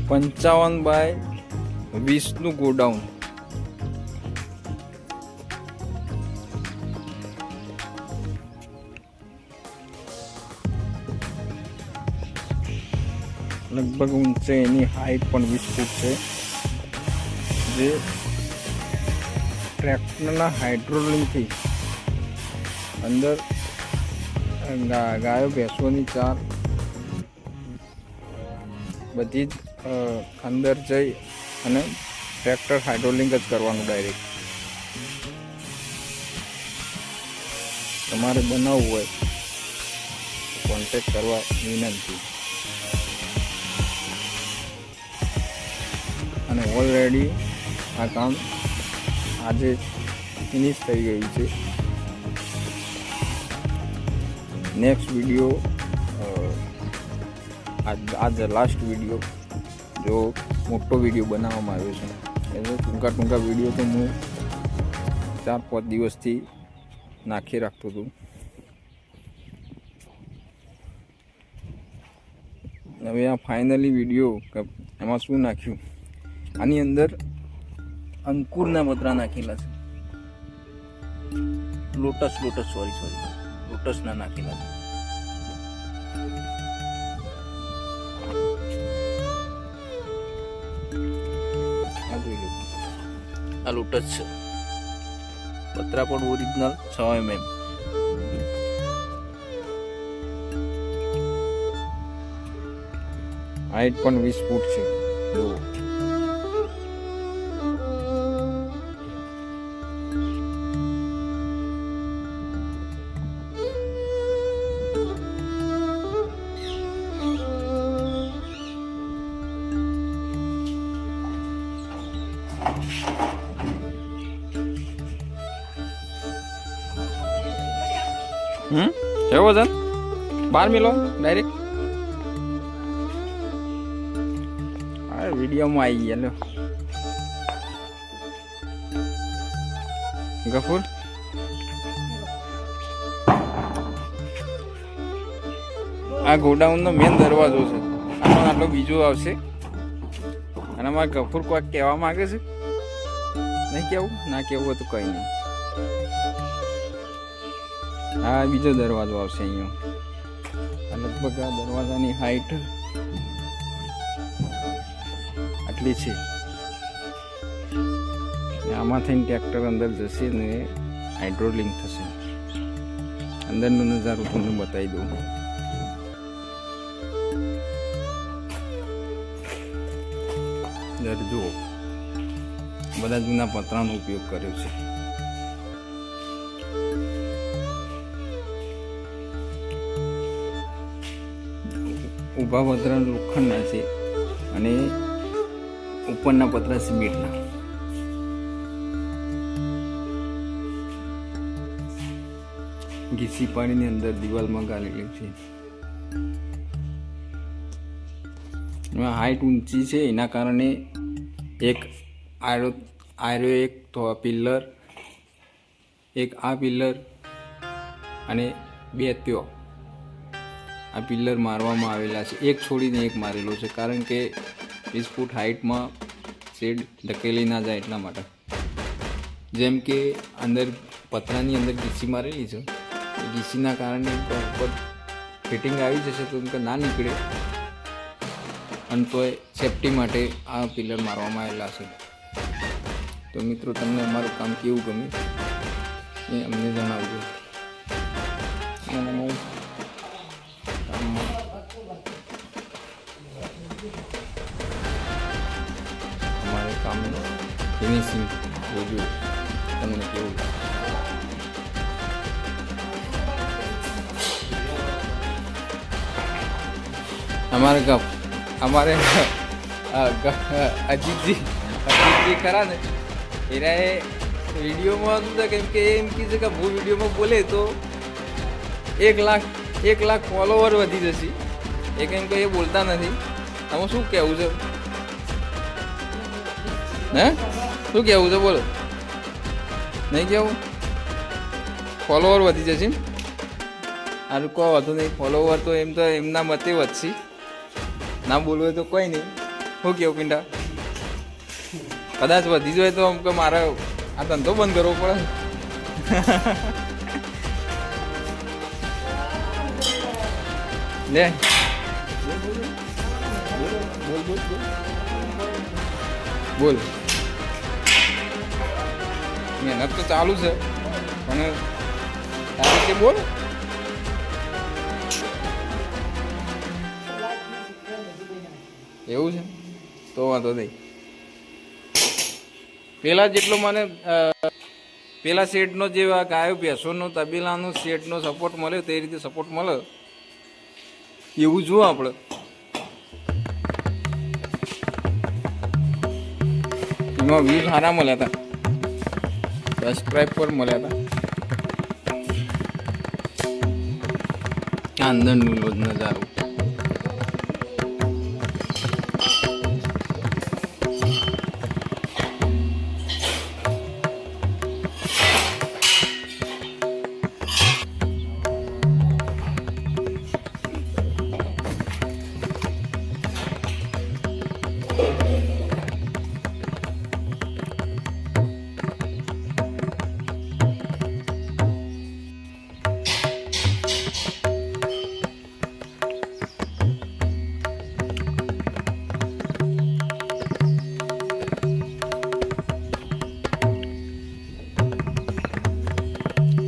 55x20 godown. લગભગ ઊંચે એની height પણ 20 ફૂટ છે, જે ટ્રેક્ટરના હાઇડ્રોલિકથી અંદર ગાયો ભેંસોની ચાર બધી જ અંદર જઈ અને ટ્રેક્ટર હાઇડ્રોલિક જ કરવાનું ડાયરેક્ટ. તમારે બનાવવું હોય કોન્ટેક કરવા વિનંતી. અને ઓલરેડી આ કામ આજે ફિનિશ થઈ ગયું છે. નેક્સ્ટ વિડીયો આજ લાસ્ટ વિડીયો, જો મોટો વિડીયો બનાવવામાં આવ્યો છે. એટલે ટૂંકા વિડીયો તો હું 4-5 દિવસથી નાખી રાખતો હતો. હવે આ ફાઇનલી વિડીયો એમાં શું નાખ્યું, આની અંદર અંકુરના પતરા નાખેલા છે. લોટસના નાખેલા છે. આ લોટસ છે. પતરા પણ ઓરિજિનલ 6 mm. હાઈટ પણ 20 ફૂટ છે. કેવો છે? 12 મિલો ડાયરેક્ટ આ વિડીયોમાં આવી ગયા. ગફુર આ ગોડાઉનનો મેન દરવાજો છે. આમાં આટલો બીજો આવશે. અને અમારા ગફુર કોઈક કહેવા માંગે છે? નહીં કેવું? ના કેવું હતું કંઈ નહીં. આ બીજો દરવાજો આવશે અહીંયા. લગભગ આ દરવાજાની હાઈટ આટલી છે. આમાંથી ટ્રેક્ટર અંદર જશે ને હાઇડ્રોલિક થશે. અંદરનો નજારો તમને બતાવી દઉં. જુઓ, બધા જૂના પતરાનો ઉપયોગ કર્યો છે. ઊભા પતરા લોખંડના છે અને ઉપરના પતરા સિમેન્ટના. ઘીસી પાણીની અંદર દિવાલમાં ગાલેલી છે. હાઈટ ઊંચી છે એના કારણે એક આયરો એક તો આ પિલ્લર, એક આ પિલ્લર અને 2 ત્યો આ પિલ્લર મારવામાં આવેલા છે. એક છોડીને એક મારેલો છે, કારણ કે 20 ફૂટ હાઈટમાં શેડ ઢકેલી ના જાય એટલા માટે. જેમ કે અંદર પતરાની અંદર ઘીસી મારેલી છે, એ ઘીસીના કારણે ઉપર ફિટિંગ આવી જશે તો ના નીકળે. અને તો સેફટી માટે આ પિલર મારવામાં આવેલા છે. તો મિત્રો, તમને અમારું કામ કેવું ગમે એ અમને જણાવજો. અમારે કામ ફિનિશિંગ જોજો તમને કેવું લાગે. અમારે અજીતજી ખરા ને, એના વિડીયોમાં શું થાય કેમ કે એમ કીધું કે હું વિડીયોમાં બોલે તો 1 લાખ ફોલોવર વધી જશે. એ કેમ કે એ બોલતા નથી. આમાં શું કહેવું છે? હે, શું કહેવું છે? બોલો. નહીં કહેવું? ફોલોવર વધી જશે. સારું, કોઈ વધુ નહીં. ફોલોવર તો એમ તો એમના મતે વધશે. ના બોલવું તો કોઈ નહીં. શું કેવું પિંડા? કદાચ વધી જાય તો આમ કે મારે આ ધંધો બંધ કરવો પડે. લે બોલ. મહેનત તો ચાલુ છે પણ તારી રીતે બોલ. એવું છે તો વાંધો નહીં. પેલા જેટલો મને પેલા શેડનો જે ગાયો ભેંસોનો તબેલાનો શેડનો સપોર્ટ મળ્યો તે રીતે સપોર્ટ મળે એવું જુઓ આપણે. એમાં વ્યૂ સારા મળ્યા હતા, સબસ્ક્રાઈબ પર મળ્યા હતા. અંદરનું નજારો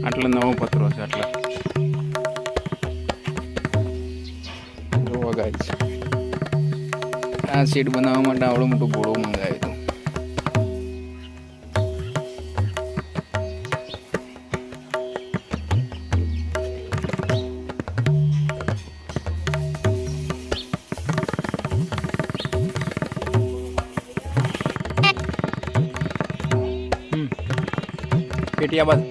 આટલો નવો પતરો છે. આટલા ગાઈસ આ સીટ બનાવવા માટે આવડો મોટો ઘોડો મંગાવ્યો હતો. પેટિયા બાદ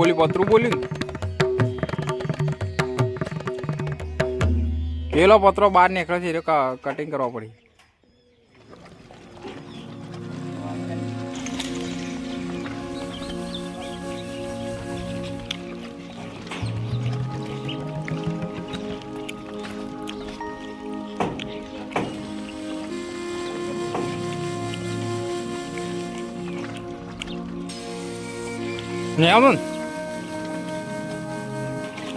બોલી પતરું બોલી પેલો પતરો બહાર નીકળે છે કટિંગ કરવા પડી. नहीं आवन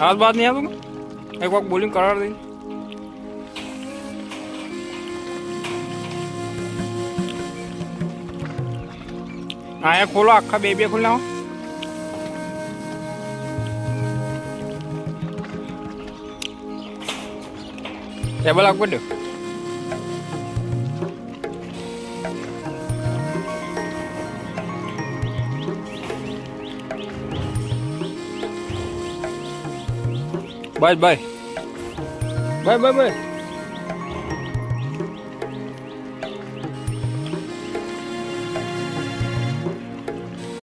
आज बात नहीं आऊंगा एक वक्त बोलिंग करार दी आया खोलो आखा बेबी खुलना हो टेबल आपको दो bye bye bye bye bye